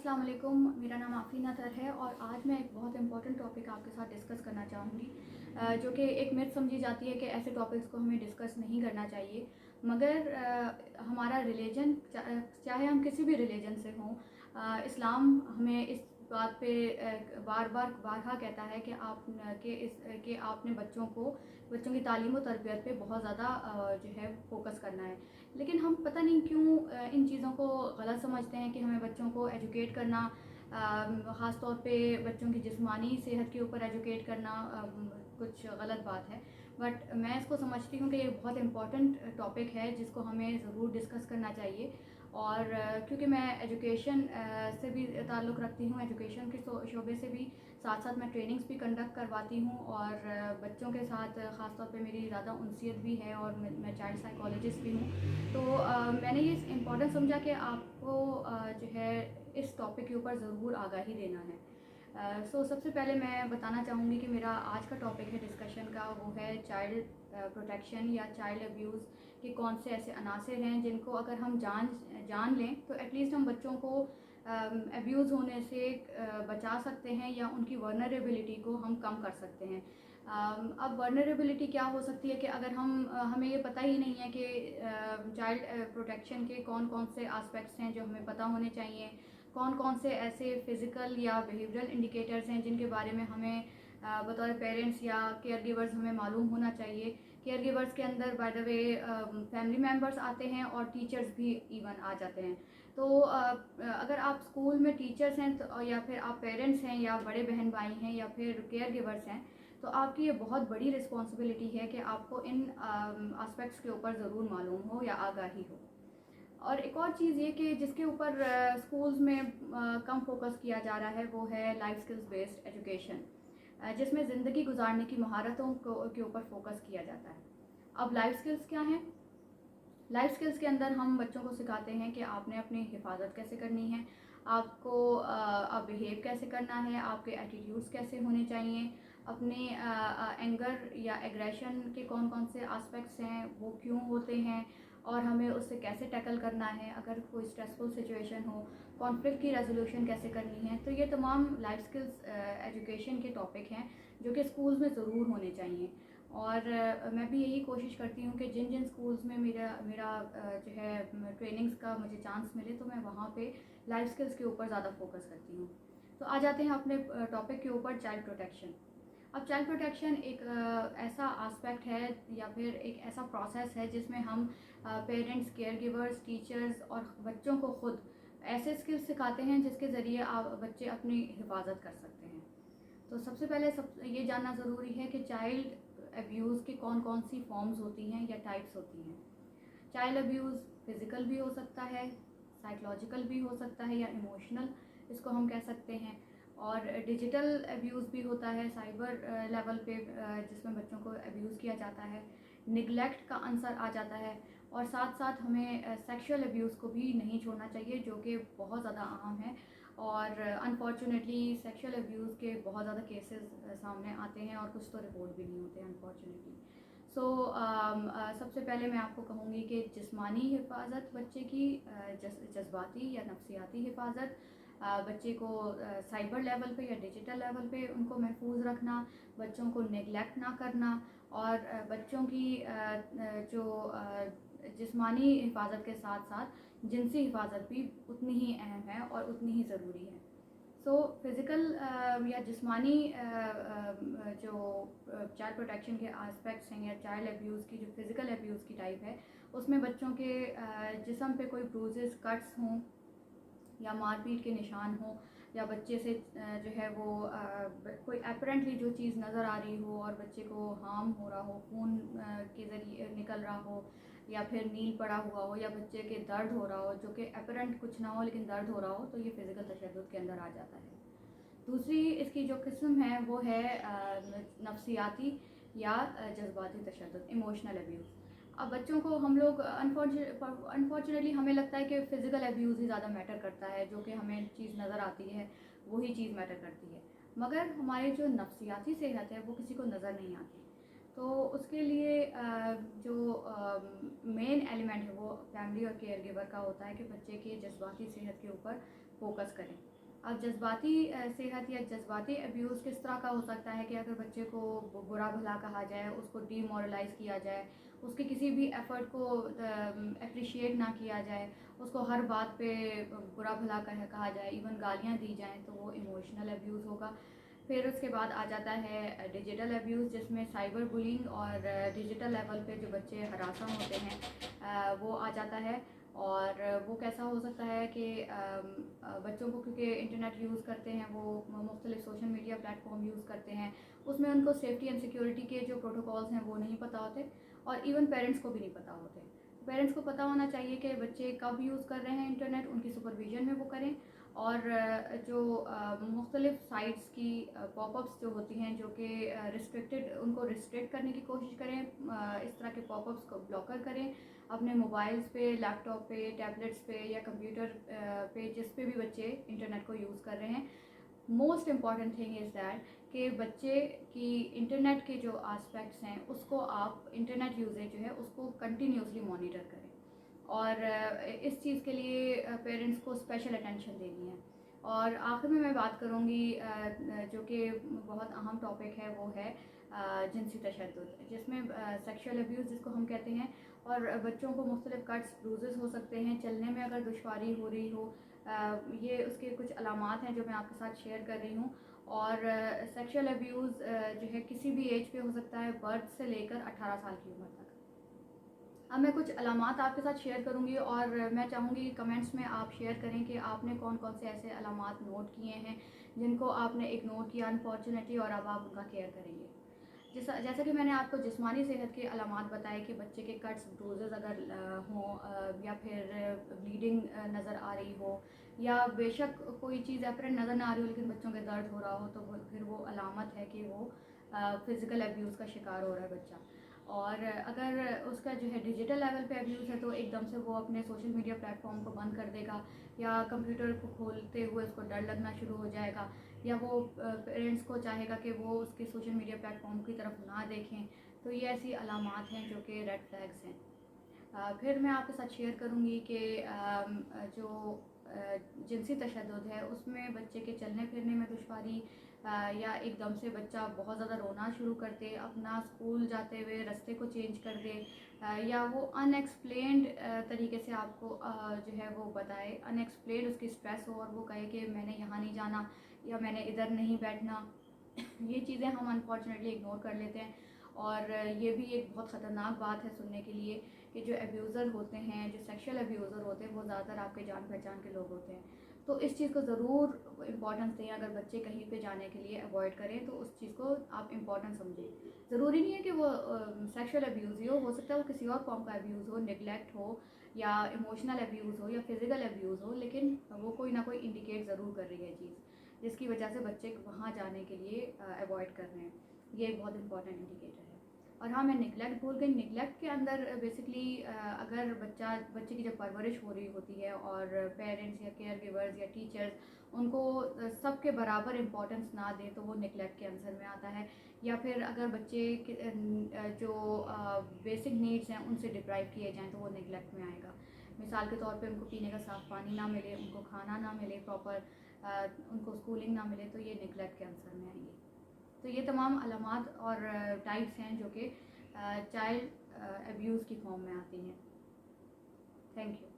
अस्सलाम वालेकुम। मेरा नाम आफरीन अतर है और आज मैं एक बहुत इंपॉर्टेंट टॉपिक आपके साथ डिस्कस करना चाहूँगी, जो कि एक मिथ समझी जाती है कि ऐसे टॉपिक्स को हमें डिस्कस नहीं करना चाहिए। मगर हमारा रिलीजन, चाहे हम किसी भी रिलीजन से हों, इस्लाम हमें इस बात पे बारहा कहता है कि आपने बच्चों की तालीम और तरबियत पे बहुत ज़्यादा जो है फोकस करना है। लेकिन हम पता नहीं क्यों इन चीज़ों को गलत समझते हैं कि हमें बच्चों को एजुकेट करना, ख़ास तौर पे बच्चों की जिस्मानी सेहत के ऊपर एजुकेट करना कुछ गलत बात है। बट मैं इसको समझती हूँ कि ये बहुत इम्पॉर्टेंट टॉपिक है जिसको हमें ज़रूर डिस्कस करना चाहिए। और क्योंकि मैं एजुकेशन से भी ताल्लुक़ रखती हूँ, एजुकेशन के शोबे से भी साथ साथ मैं ट्रेनिंग्स भी कंडक्ट करवाती हूँ और बच्चों के साथ ख़ास तौर पे मेरी ज़्यादा उनसियत भी है और मैं चाइल्ड साइकोलॉजिस्ट भी हूँ। तो मैंने ये इम्पोर्टेंट समझा कि आपको जो है इस टॉपिक के ऊपर ज़रूर आगाही देना है। सबसे पहले मैं बताना चाहूँगी कि मेरा आज का टॉपिक है डिस्कशन का, वो है चाइल्ड प्रोटेक्शन या चाइल्ड अब्यूज़ के कौन से ऐसे अनासर हैं जिनको अगर हम जान लें तो एटलीस्ट हम बच्चों को अब्यूज़ होने से बचा सकते हैं या उनकी वर्नरेबिलिटी को हम कम कर सकते हैं। अब वर्नरेबिलिटी क्या हो सकती है कि अगर हमें ये पता ही नहीं है कि चाइल्ड प्रोटेक्शन के कौन कौन से आस्पेक्ट्स हैं जो हमें पता होने चाहिए, कौन कौन से ऐसे फ़िज़िकल या बिहेवियरल इंडिकेटर्स हैं जिनके बारे में हमें बतौर पेरेंट्स या केयर गिवर्स हमें मालूम होना चाहिए। केयर गिवर्स के अंदर by the way family members आते हैं और टीचर्स भी इवन आ जाते हैं। तो अगर आप स्कूल में टीचर्स हैं तो, या फिर आप पेरेंट्स हैं या बड़े बहन भाई हैं या फिर केयर गिवर्स हैं, तो आपकी ये बहुत बड़ी रिस्पॉन्सिबिलिटी है कि आपको इन एस्पेक्ट्स के ऊपर ज़रूर मालूम हो या आगाही हो। और एक और चीज़ ये कि जिसके ऊपर स्कूल्स में कम फोकस किया जा रहा है वो है लाइफ स्किल्स बेस्ड एजुकेशन, जिसमें ज़िंदगी गुजारने की महारतों के ऊपर फोकस किया जाता है। अब लाइफ स्किल्स क्या हैं? लाइफ स्किल्स के अंदर हम बच्चों को सिखाते हैं कि आपने अपनी हिफाजत कैसे करनी है, आपको आप बिहेव कैसे करना है, आपके एटीट्यूड्स कैसे होने चाहिए, अपने एंगर या एग्रेशन के कौन कौन से एस्पेक्ट्स हैं, वो क्यों होते हैं और हमें उससे कैसे टैकल करना है, अगर कोई स्ट्रेसफुल सिचुएशन हो, कॉन्फ्लिक्ट की रेजोल्यूशन कैसे करनी है। तो ये तमाम लाइफ स्किल्स एजुकेशन के टॉपिक हैं जो कि स्कूल्स में ज़रूर होने चाहिए। और मैं भी यही कोशिश करती हूँ कि जिन जिन स्कूल्स में मेरा जो है ट्रेनिंग्स का मुझे चांस मिले तो मैं वहाँ पे लाइफ स्किल्स के ऊपर ज़्यादा फोकस करती हूँ। तो आ जाते हैं अपने टॉपिक के ऊपर, चाइल्ड प्रोटेक्शन। अब चाइल्ड प्रोटेक्शन एक ऐसा आस्पेक्ट है या फिर एक ऐसा प्रोसेस है जिसमें हम पेरेंट्स, केयर गिवर्स, टीचर्स और बच्चों को खुद ऐसे स्किल्स सिखाते हैं जिसके ज़रिए आप बच्चे अपनी हिफाजत कर सकते हैं। तो सबसे पहले ये जानना ज़रूरी है कि चाइल्ड अब्यूज़ की कौन कौन सी फॉर्म्स होती हैं या टाइप्स होती हैं। चाइल्ड अब्यूज़ फ़िज़िकल भी हो सकता है, साइकोलॉजिकल भी हो सकता है या इमोशनल इसको हम कह सकते हैं, और डिजिटल अब्यूज़ भी होता है साइबर लेवल पे, जिसमें बच्चों को अब्यूज़ किया जाता है। निगलेक्ट का आंसर आ जाता है और साथ साथ हमें सेक्सुअल अब्यूज़ को भी नहीं छोड़ना चाहिए जो कि बहुत ज़्यादा अहम है। और अनफॉर्चुनेटली सेक्सुअल अब्यूज़ के बहुत ज़्यादा केसेस सामने आते हैं और कुछ तो रिपोर्ट भी नहीं होते अनफॉर्चुनेटली। सबसे पहले मैं आपको कहूँगी कि जिस्मानी हिफाजत बच्चे की, जज्बाती या नफ्सियाती हिफाजत, बच्चे को साइबर लेवल पे या डिजिटल लेवल पे उनको महफूज रखना, बच्चों को नेगलेक्ट ना करना और बच्चों की जो जिस्मानी हिफाजत के साथ साथ जिनसी हिफाजत भी उतनी ही अहम है और उतनी ही ज़रूरी है। फ़िज़िकल या जिस्मानी जो चाइल्ड प्रोटेक्शन के आस्पेक्ट्स हैं या चाइल्ड अब्यूज़ की जो फ़िज़िकल अब्यूज़ की टाइप है, उसमें बच्चों के जिस्म पे कोई ब्रूजेस, कट्स हों या मारपीट के निशान हो, या बच्चे से जो है वो कोई अपरेंटली जो चीज़ नज़र आ रही हो और बच्चे को हार्म हो रहा हो, खून के ज़रिए निकल रहा हो या फिर नील पड़ा हुआ हो या बच्चे के दर्द हो रहा हो जो कि अपरेंट कुछ ना हो लेकिन दर्द हो रहा हो, तो ये फ़िज़िकल तशद्दुद के अंदर आ जाता है। दूसरी इसकी जो किस्म है वो है नफ्सियाती या जज्बाती तशद्दुद, इमोशनल अब्यूज़। अब बच्चों को हम लोग अनफॉर्चुनेटली हमें लगता है कि फ़िज़िकल अब्यूज़ ही ज़्यादा मैटर करता है, जो कि हमें चीज़ नज़र आती है वही चीज़ मैटर करती है, मगर हमारी जो नफ्सियाती सेहत है वो किसी को नज़र नहीं आती। तो उसके लिए जो मेन एलिमेंट है वो फैमिली और केयर गिवर का होता है कि बच्चे की जज्बाती सेहत के ऊपर फोकस करें। اب جذباتی صحت یا جذباتی ابیوز کس طرح کا ہو سکتا ہے کہ اگر بچے کو برا بھلا کہا جائے، اس کو ڈی مورلائز کیا جائے، اس کے کسی بھی ایفرٹ کو اپریشیٹ نہ کیا جائے، اس کو ہر بات پہ برا بھلا کہا جائے، ایون گالیاں دی جائیں، تو وہ ایموشنل ابیوز ہوگا۔ پھر اس کے بعد آ جاتا ہے ڈیجیٹل ابیوز، جس میں سائبر بلینگ اور ڈیجیٹل لیول پہ جو بچے ہراساں ہوتے ہیں وہ آ جاتا ہے۔ اور وہ کیسا ہو سکتا ہے کہ بچوں کو کیونکہ انٹرنیٹ یوز کرتے ہیں، وہ مختلف social media plate form use کرتے ہیں، اس میں ان کو سیفٹی اینڈ سیکیورٹی کے جو پروٹوکالز ہیں وہ نہیں پتہ ہوتے، اور ایون پیرنٹس کو بھی نہیں پتہ ہوتے۔ پیرنٹس کو پتہ ہونا چاہیے کہ بچے کب یوز کر رہے ہیں انٹرنیٹ، ان کی سپرویژن میں وہ کریں، اور جو مختلف سائٹس کی پاپ اپس جو ہوتی ہیں جو کہ ریسٹرکٹیڈ، ان کو ریسٹرکٹ کرنے کی کوشش کریں، اس طرح کے پاپ اپس کو بلاکر کریں اپنے موبائلس پہ، لیپ ٹاپ پہ، ٹیبلیٹس پہ یا کمپیوٹر پہ، جس پہ بھی بچے انٹرنیٹ کو یوز کر رہے ہیں۔ Most important thing is that کہ بچے کی انٹرنیٹ کے جو آسپیکٹس ہیں اس کو آپ انٹرنیٹ یوزیج جو ہے اس کو کنٹینیوسلی مانیٹر کریں، اور اس چیز کے لیے پیرنٹس کو اسپیشل اٹینشن دینی ہے۔ اور آخر میں بات کروں گی جو کہ بہت اہم ٹاپک ہے، وہ ہے جنسی تشدد، جس میں سیکشول ابیوز جس کو ہم کہتے ہیں، اور بچوں کو مختلف کٹس بروزز ہو سکتے ہیں، چلنے میں اگر دشواری ہو رہی ہو، یہ اس کے کچھ علامات ہیں جو میں آپ کے ساتھ شیئر کر رہی ہوں۔ اور سیکشول ابیوز جو ہے کسی بھی ایج پہ ہو سکتا ہے، برتھ سے لے کر 18 سال کی عمر تک۔ اب میں کچھ علامات آپ کے ساتھ شیئر کروں گی، اور میں چاہوں گی کمنٹس میں آپ شیئر کریں کہ آپ نے کون کون سے ایسے علامات نوٹ کیے ہیں جن کو آپ نے اگنور کیا انفارچونیٹلی، اور اب آپ ان کا کیئر کریں گے۔ جیسا کہ میں نے آپ کو جسمانی صحت کے علامات بتائے کہ بچے کے کٹس بروزز اگر ہوں، یا پھر بلیڈنگ نظر آ رہی ہو، یا بے شک کوئی چیز اپرنٹ نظر نہ آ رہی ہو لیکن بچوں کے درد ہو رہا ہو، تو پھر وہ علامت ہے کہ وہ فزیکل ابیوز کا شکار ہو رہا ہے بچہ۔ اور اگر اس کا جو ہے ڈیجیٹل لیول پہ ابیوز ہے، تو ایک دم سے وہ اپنے سوشل میڈیا پلیٹ فارم کو بند کر دے گا، یا کمپیوٹر کو کھولتے ہوئے اس کو ڈر لگنا شروع ہو جائے گا، یا وہ پیرنٹس کو چاہے گا کہ وہ اس کے سوشل میڈیا پلیٹ فارم کی طرف نہ دیکھیں۔ تو یہ ایسی علامات ہیں جو کہ ریڈ فلیگس ہیں۔ پھر میں آپ کے ساتھ شیئر کروں گی کہ جو جنسی تشدد ہے اس میں بچے کے چلنے پھرنے میں دشواری، یا ایک دم سے بچہ بہت زیادہ رونا شروع کر دے، اپنا اسکول جاتے ہوئے راستے کو چینج کر دے، یا وہ ان ایکسپلینڈ طریقے سے آپ کو جو ہے وہ بتائے، ان ایکسپلینڈ اس کی اسٹریس ہو، اور وہ کہے کہ میں نے یہاں نہیں جانا، یا میں نے ادھر نہیں بیٹھنا۔ یہ چیزیں ہم انفارچونیٹلی اگنور کر لیتے ہیں، اور یہ بھی ایک بہت خطرناک بات ہے سننے کے لیے کہ جو ابیوزر ہوتے ہیں، جو سیکشل ابیوزر ہوتے ہیں، وہ زیادہ تر آپ کے جان پہچان کے لوگ ہوتے ہیں۔ تو اس چیز کو ضرور امپورٹنس دیں، اگر بچے کہیں پہ جانے کے لیے اوائڈ کریں تو اس چیز کو آپ امپورٹنس سمجھیں۔ ضروری نہیں ہے کہ وہ سیکشل ابیوز ہی ہو سکتا ہے وہ کسی اور فارم کا ابیوز ہو، نگلیکٹ ہو، یا ایموشنل ابیوز ہو، یا فزیکل ابیوز ہو، لیکن وہ کوئی نہ کوئی انڈیکیٹ ضرور کر رہی ہے چیز، جس کی وجہ سے بچے وہاں جانے کے لیے اوائڈ کر رہے ہیں۔ یہ ایک بہت امپورٹنٹ انڈیکیٹر ہے۔ اور ہاں، میں نگلیکٹ بھول گئی۔ نگلیکٹ کے اندر بیسکلی اگر بچے کی جب پرورش ہو رہی ہوتی ہے، اور پیرنٹس یا کیئر گیورز یا ٹیچرز ان کو سب کے برابر امپورٹنس نہ دیں، تو وہ نگلیکٹ کے آنسر میں آتا ہے۔ یا پھر اگر بچے جو بیسک نیڈس ہیں ان سے ڈپرائیو کیے جائیں، تو وہ نگلیکٹ میں آئے گا۔ مثال کے طور پہ ان کو پینے کا صاف پانی نہ ملے، ان کو کھانا نہ ملے پراپر، ان کو اسکولنگ نہ ملے، تو یہ نگلیکٹ کے آنسر میں آئیں گے۔ تو یہ تمام علامات اور ٹائپس ہیں جو کہ چائلڈ ابیوز کی فارم میں آتی ہیں۔ Thank you.